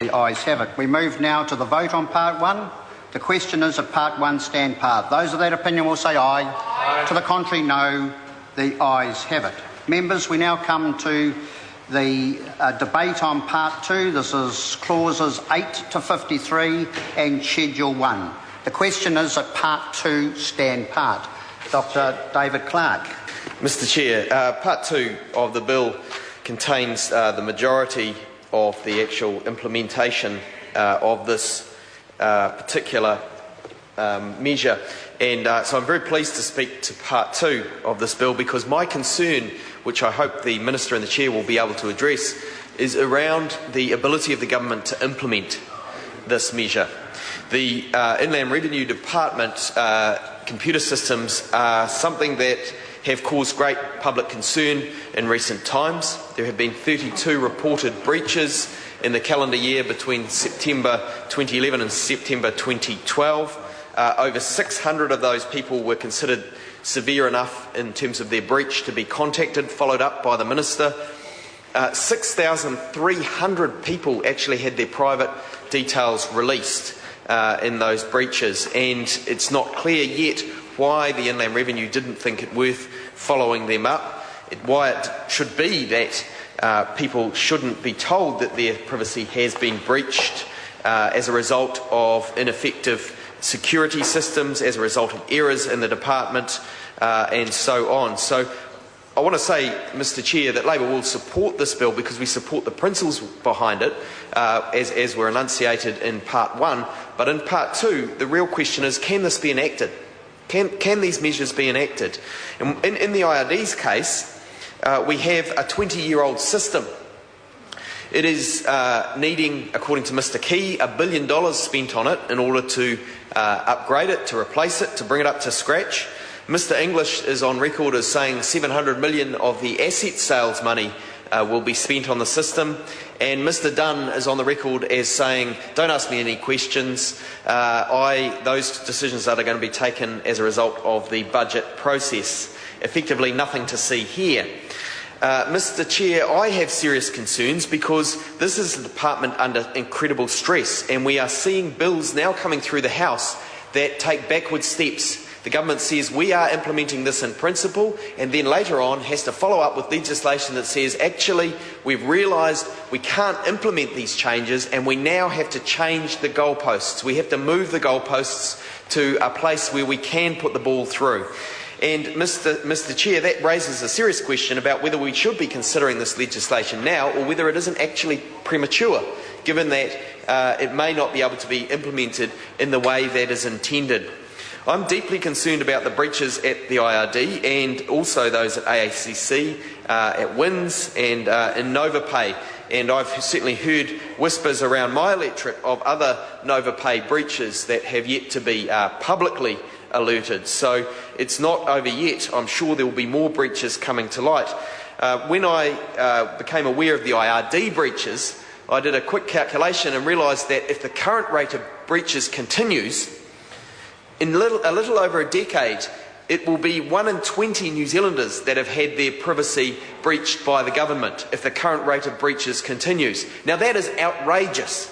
The ayes have it. We move now to the vote on Part 1. The question is if Part 1 stand part. Those of that opinion will say aye. Aye. To the contrary, no. The ayes have it. Members, we now come to the debate on Part 2. This is clauses 8 to 53 and Schedule 1. The question is if Part 2 stand part. Dr. David Clark. Mr. Chair, Part 2 of the bill contains the majority of the actual implementation of this particular measure, and so I'm very pleased to speak to Part 2 of this bill, because my concern, which I hope the Minister and the Chair will be able to address, is around the ability of the government to implement this measure. The Inland Revenue Department computer systems are something that have caused great public concern in recent times. There have been 32 reported breaches in the calendar year between September 2011 and September 2012. Over 600 of those people were considered severe enough in terms of their breach to be contacted, followed up by the Minister. 6,300 people actually had their private details released in those breaches, and it's not clear yet why the Inland Revenue didn't think it worth following them up, why it should be that people shouldn't be told that their privacy has been breached as a result of ineffective security systems, as a result of errors in the department, and so on. So I want to say, Mr. Chair, that Labor will support this bill because we support the principles behind it, as were enunciated in Part 1. But in Part 2, the real question is, can this be enacted? Can these measures be enacted? And in the IRD's case, we have a 20-year-old system. It is needing, according to Mr. Key, $1 billion spent on it in order to upgrade it, to replace it, to bring it up to scratch. Mr. English is on record as saying $700 million of the asset sales money will be spent on the system, and Mr. Dunn is on the record as saying, don't ask me any questions, those decisions are going to be taken as a result of the budget process. Effectively nothing to see here. Mr. Chair, I have serious concerns because this is a department under incredible stress, and we are seeing bills now coming through the House that take backward steps. The government says we are implementing this in principle, and then later on has to follow up with legislation that says actually we've realised we can't implement these changes and we now have to change the goalposts. We have to move the goalposts to a place where we can put the ball through. And Mr. Chair, that raises a serious question about whether we should be considering this legislation now or whether it isn't actually premature, given that it may not be able to be implemented in the way that is intended. I'm deeply concerned about the breaches at the IRD and also those at AACC, at WINS and in NovaPay. And I've certainly heard whispers around my electorate of other NovaPay breaches that have yet to be publicly alerted. So it's not over yet. I'm sure there will be more breaches coming to light. When I became aware of the IRD breaches, I did a quick calculation and realised that if the current rate of breaches continues, in a little over a decade, it will be 1 in 20 New Zealanders that have had their privacy breached by the government if the current rate of breaches continues. Now that is outrageous.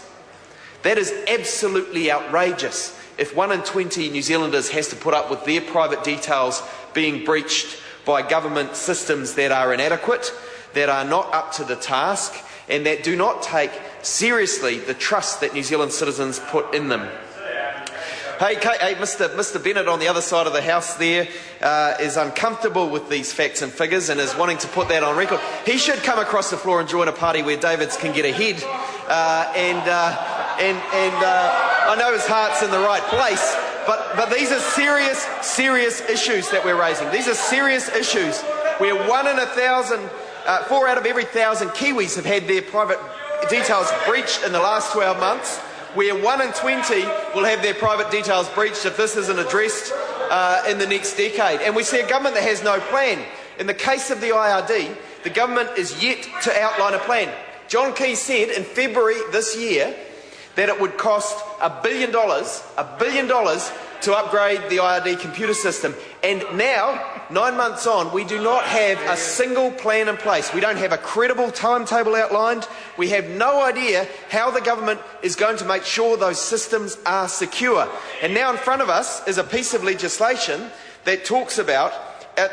That is absolutely outrageous. If 1 in 20 New Zealanders has to put up with their private details being breached by government systems that are inadequate, that are not up to the task, and that do not take seriously the trust that New Zealand citizens put in them. Hey, Mr. Bennett on the other side of the House there is uncomfortable with these facts and figures and is wanting to put that on record. He should come across the floor and join a party where Davids can get ahead. I know his heart's in the right place, but these are serious issues that we're raising. These are serious issues where 1 in 1,000, 4 out of every 1,000 Kiwis have had their private details breached in the last 12 months. Where 1 in 20 will have their private details breached if this isn't addressed in the next decade. And we see a government that has no plan. In the case of the IRD, the government is yet to outline a plan. John Key said in February this year that it would cost $1 billion to upgrade the IRD computer system. And now 9 months on, we do not have a single plan in place. We don't have a credible timetable outlined. We have no idea how the government is going to make sure those systems are secure. And now in front of us is a piece of legislation that talks about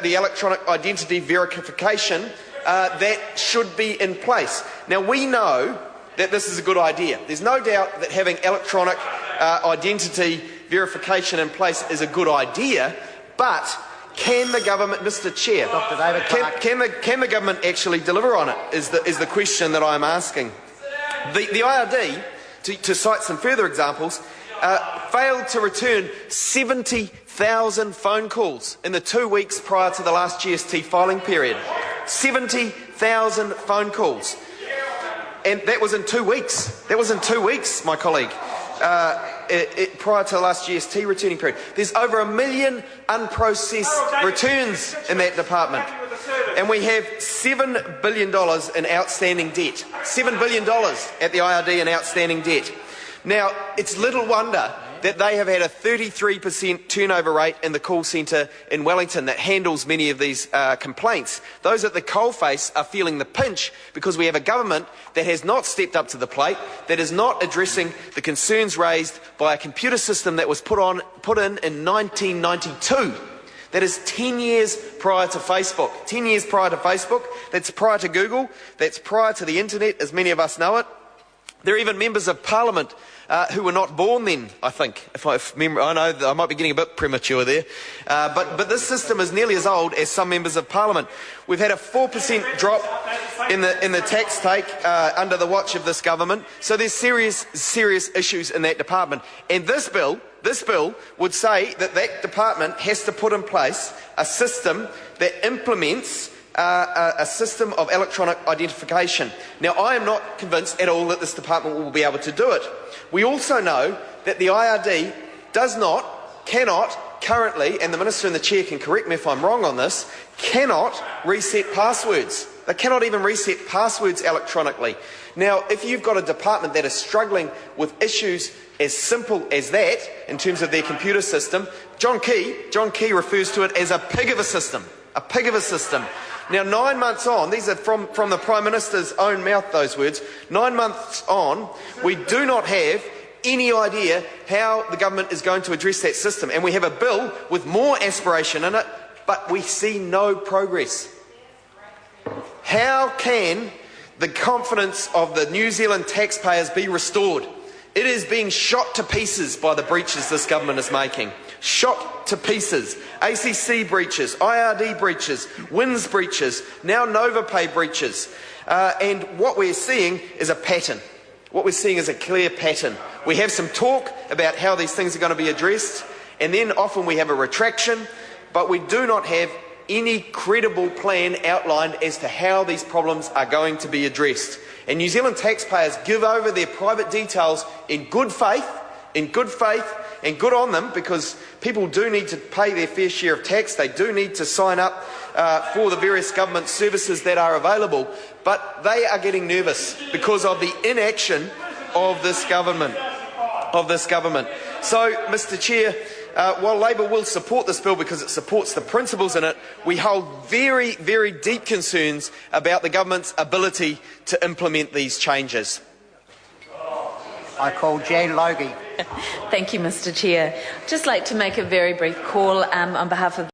the electronic identity verification that should be in place. Now, we know that this is a good idea. There's no doubt that having electronic identity verification in place is a good idea, but can the government, Mr. Chair, Dr. David Clark. can the government actually deliver on it is the question that I'm asking. The IRD, to cite some further examples, failed to return 70,000 phone calls in the 2 weeks prior to the last GST filing period. 70,000 phone calls. And that was in 2 weeks. That was in 2 weeks, my colleague, prior to the last GST returning period. There's over 1 million unprocessed returns in that department. And we have $7 billion in outstanding debt. $7 billion at the IRD in outstanding debt. Now, it's little wonder that they have had a 33% turnover rate in the call centre in Wellington that handles many of these complaints. Those at the coalface are feeling the pinch because we have a government that has not stepped up to the plate, that is not addressing the concerns raised by a computer system that was put in 1992. That is 10 years prior to Facebook. 10 years prior to Facebook. That's prior to Google. That's prior to the internet, as many of us know it. There are even members of Parliament who were not born then, I think. I know I might be getting a bit premature there. But this system is nearly as old as some members of Parliament. We've had a 4% drop in the tax take under the watch of this government. So there's serious issues in that department. And this bill would say that that department has to put in place a system that implements a system of electronic identification. Now, I am not convinced at all that this department will be able to do it. We also know that the IRD cannot currently, and the Minister and the Chair can correct me if I'm wrong on this, cannot reset passwords. They cannot even reset passwords electronically. Now, if you've got a department that is struggling with issues as simple as that, in terms of their computer system, John Key refers to it as a pig of a system. A pig of a system. Now, 9 months on, these are from the Prime Minister's own mouth, those words. 9 months on, we do not have any idea how the government is going to address that system. And we have a bill with more aspiration in it, but we see no progress. How can the confidence of the New Zealand taxpayers be restored? It is being shot to pieces by the breaches this government is making. Shot to pieces. ACC breaches, IRD breaches, WINS breaches, now NovaPay breaches. And what we're seeing is a pattern. What we're seeing is a clear pattern. We have some talk about how these things are going to be addressed, and then often we have a retraction, but we do not have any credible plan outlined as to how these problems are going to be addressed. And New Zealand taxpayers give over their private details in good faith, and good on them, because people do need to pay their fair share of tax. They do need to sign up for the various government services that are available, but they are getting nervous because of the inaction of this government. So, Mr. Chair, while Labor will support this bill because it supports the principles in it, we hold very, very deep concerns about the government's ability to implement these changes. I call Jan Logie. Thank you, Mr. Chair. I'd just like to make a very brief call on behalf of